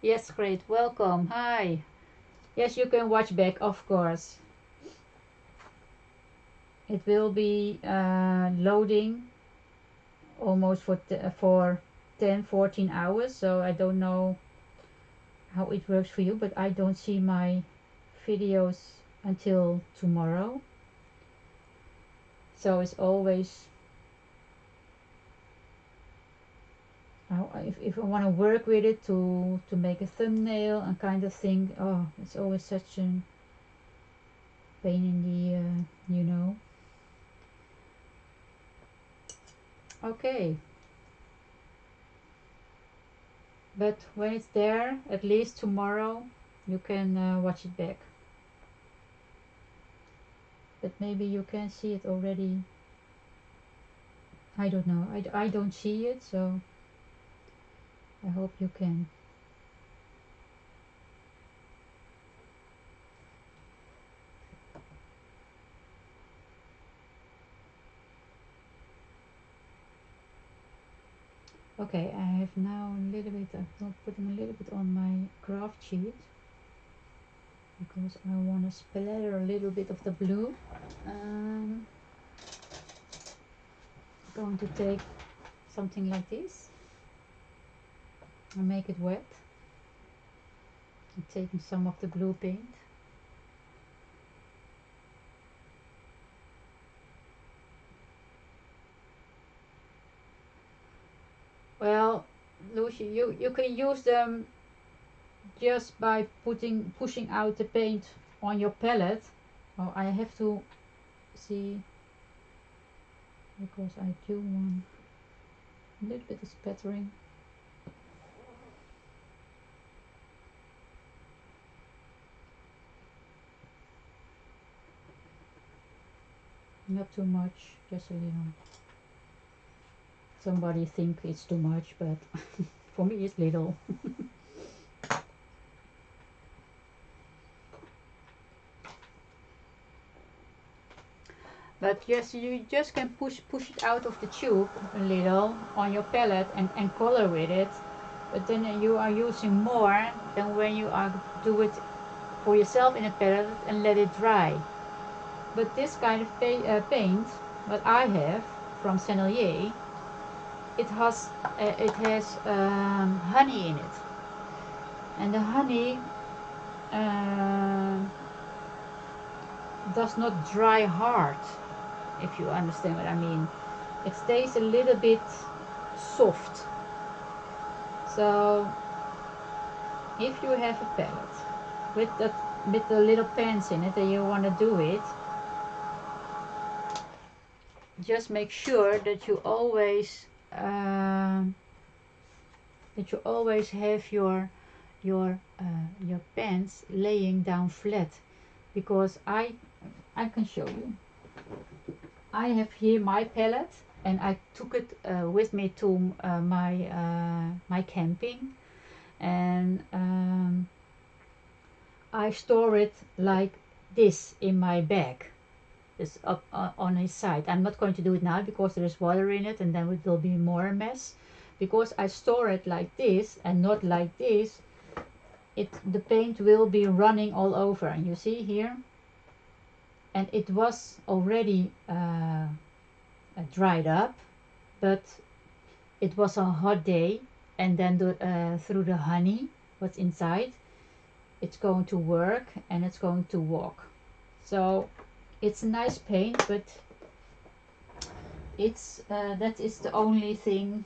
Yes, great. Welcome. Hi. Yes, you can watch back, of course. It will be loading almost for 10-14 hours, so I don't know how it works for you, but I don't see my videos until tomorrow. So it's always if I want to work with it to make a thumbnail and kind of thing, oh, it's always such a pain in the you know. Okay, but when it's there, at least tomorrow, you can watch it back. But maybe you can see it already. I don't know. I don't see it, so I hope you can. Okay, I have now a little bit, I'm putting a little bit on my craft sheet. because I want to splatter a little bit of the blue. I'm going to take something like this and make it wet. I'm taking some of the blue paint. Well, Lucy, you can use them just by pushing out the paint on your palette. Oh, I have to see, because I do want a little bit of spattering. Not too much, just a little. Somebody think it's too much, but for me it's little. But yes, you just can push it out of the tube a little on your palette and color with it. But then you are using more than when you are do it for yourself in a palette and let it dry. But this kind of paint, what I have from Sennelier, it has honey in it, and the honey does not dry hard, if you understand what I mean. It stays a little bit soft. So if you have a palette with the little pens in it and you want to do it, just make sure that you always have your pens laying down flat, because I can show you. I have here my palette and I took it with me to my camping, and I store it like this in my bag. It's up on his side. I'm not going to do it now because there is water in it and then it will be more a mess. Because I store it like this and not like this, the paint will be running all over. And you see here, and it was already dried up, but it was a hot day, and then through the honey what's inside, it's going to work and it's going to walk. So it's a nice paint, but it's that is the only thing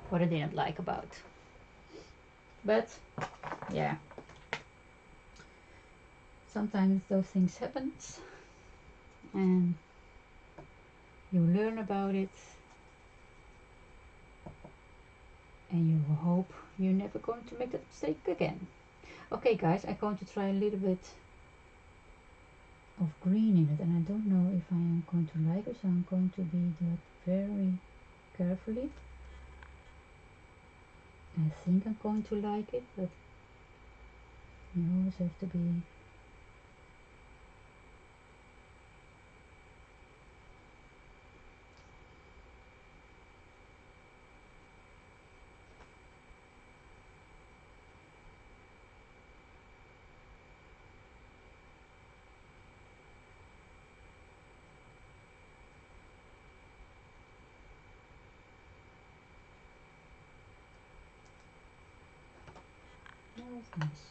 what I didn't like about. But yeah, sometimes those things happen and you learn about it, and you hope you're never going to make that mistake again. Okay guys, I'm going to try a little bit of green in it, and I don't know if I am going to like it, so I'm going to be that very carefully. I think I'm going to like it, but you always have to be oh, it's nice.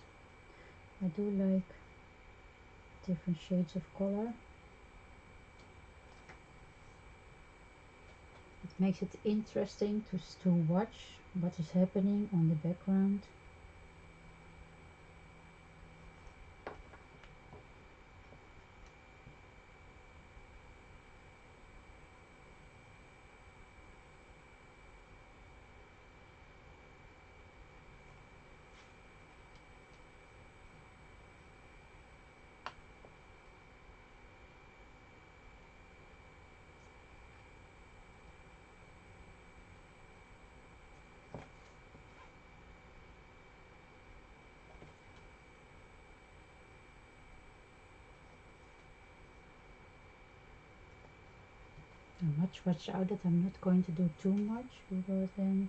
I do like different shades of color. It makes it interesting to watch what is happening on the background. I watch out that I'm not going to do too much, because then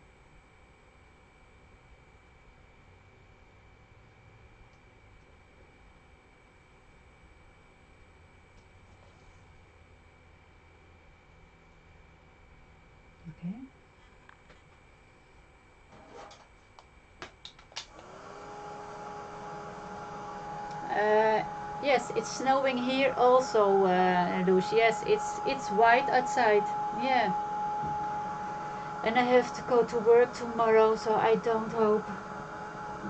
Yes, it's snowing here also, Lucy. Yes, it's white outside. Yeah, and I have to go to work tomorrow, so I don't hope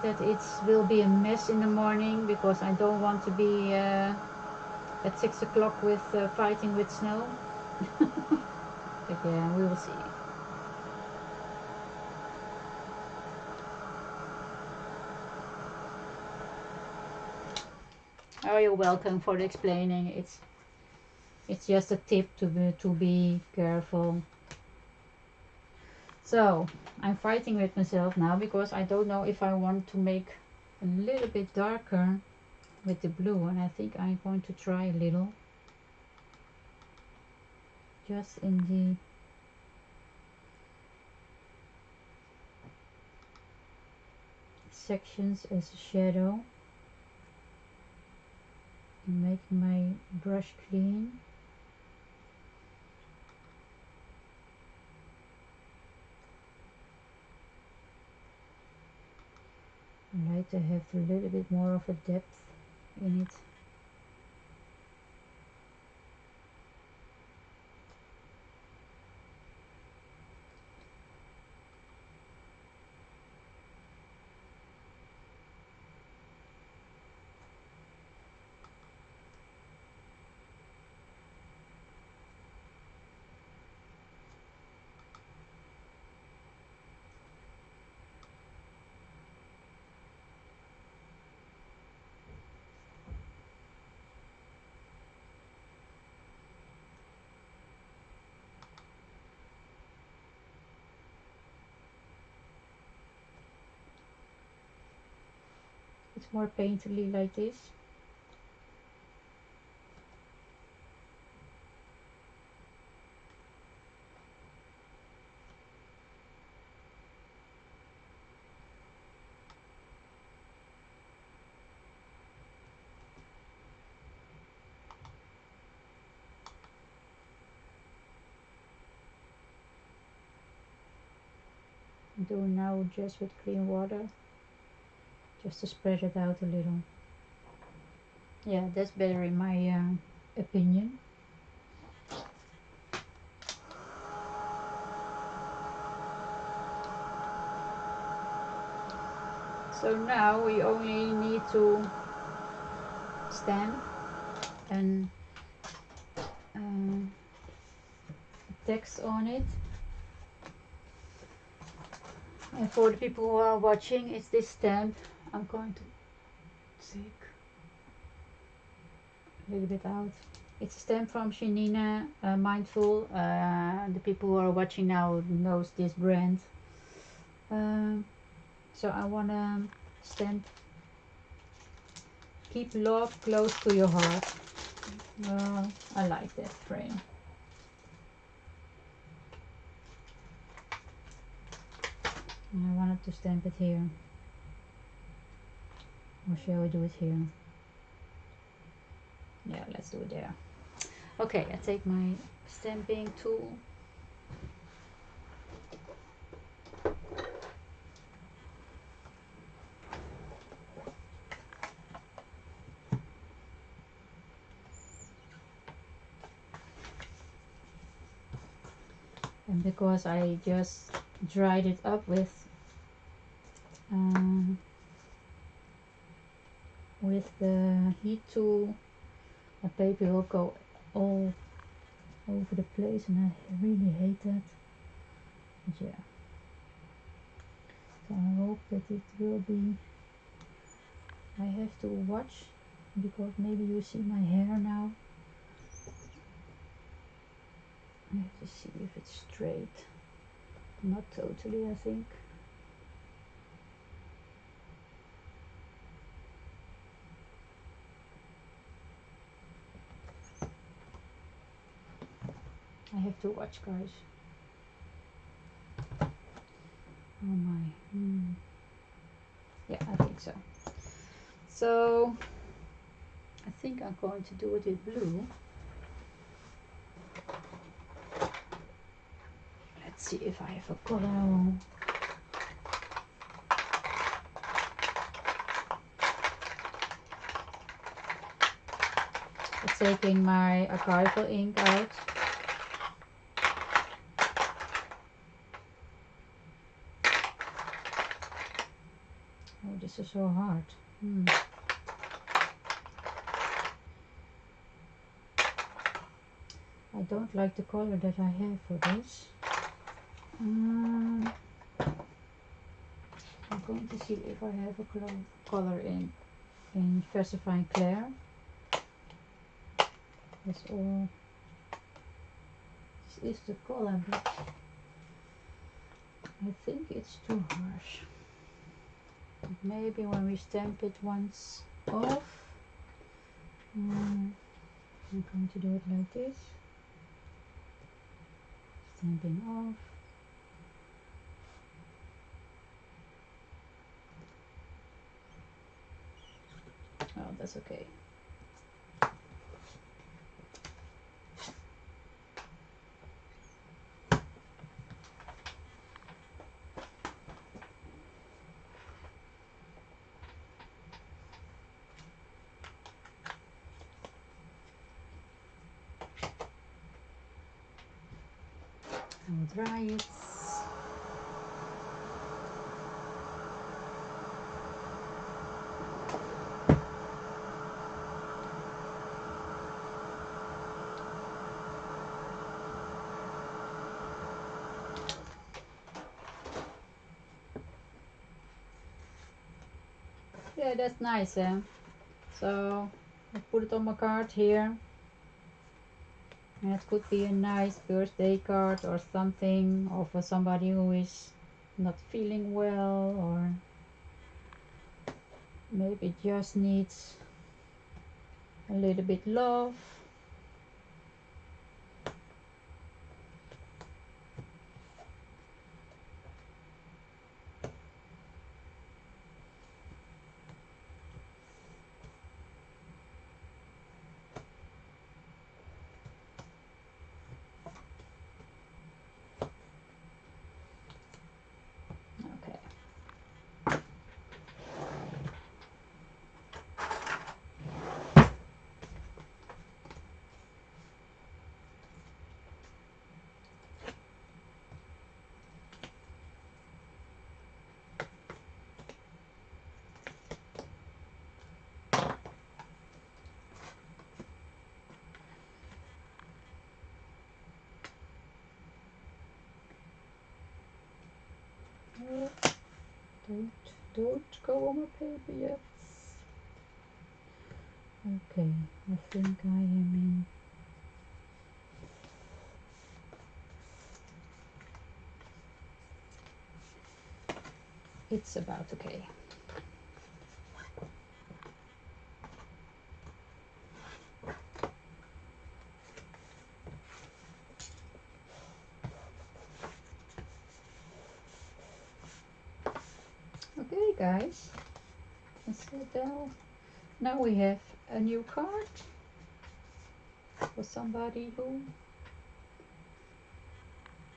that it will be a mess in the morning, because I don't want to be at 6 o'clock with fighting with snow. But yeah, we will see. Oh, you're welcome for the explaining. It's just a tip to be careful. So I'm fighting with myself now, because I don't know if I want to make a little bit darker with the blue, and I think I'm going to try a little, just in the sections as a shadow, and make my brush clean. I like to have a little bit more of a depth in it. It's more painterly like this. Do now just with clean water, just to spread it out a little. Yeah, that's better in my opinion. So now we only need to stamp and text on it. And for the people who are watching, it's this stamp. I'm going to take a little bit out. It's a stamp from Shanina Mindful. The people who are watching now knows this brand. So I want to stamp "Keep love close to your heart." I like that frame. And I wanted to stamp it here. Or shall we do it here? Yeah, let's do it there. Okay, I take my stamping tool. And because I just dried it up with the heat tool, the paper will go all over the place, and I really hate that. But yeah, so I hope that it will be. I have to watch, because maybe you see my hair now. I have to see if it's straight. Not totally, I think. I have to watch, guys. Oh my. Yeah, I think so. So I think I'm going to do it with blue. Let's see if I have a color. taking my archival ink out. Oh, this is so hard. I don't like the color that I have for this. I'm going to see if I have a color in Versifying Clair. That's all. This is the color, but I think it's too harsh. Maybe when we stamp it once off, I'm going to do it like this. Stamping off. Oh, that's okay. I will dry it. Yeah, that's nice, eh? So I put it on my card here. And it could be a nice birthday card or something, or for somebody who is not feeling well, or maybe just needs a little bit love. Okay. Don't go on my paper yet. Okay, I think I am in. It's about okay. Okay, guys. So now we have a new card for somebody who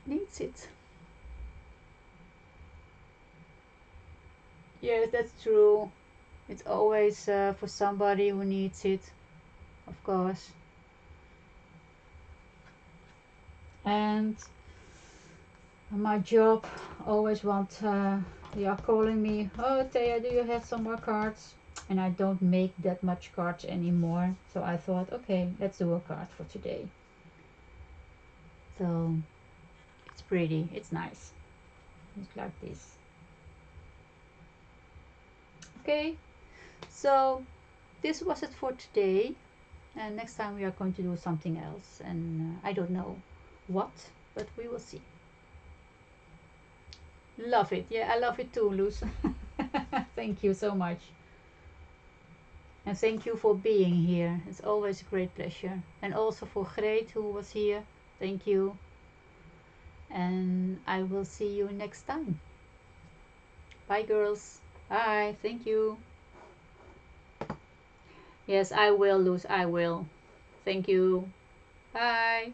needs it. Yes, that's true. It's always for somebody who needs it, of course. And my job always they are calling me, oh Thea, do you have some more cards? And I don't make that much cards anymore, so I thought, okay, let's do a card for today. So it's pretty, it's nice. It's like this. Okay, so this was it for today, and next time we are going to do something else, and I don't know what, but we will see. Love it. Yeah, I love it too, Luz. Thank you so much. And thank you for being here. It's always a great pleasure. And also for Greet, who was here. Thank you. And I will see you next time. Bye, girls. Bye. Thank you. Yes, I will, Luz. I will. Thank you. Bye.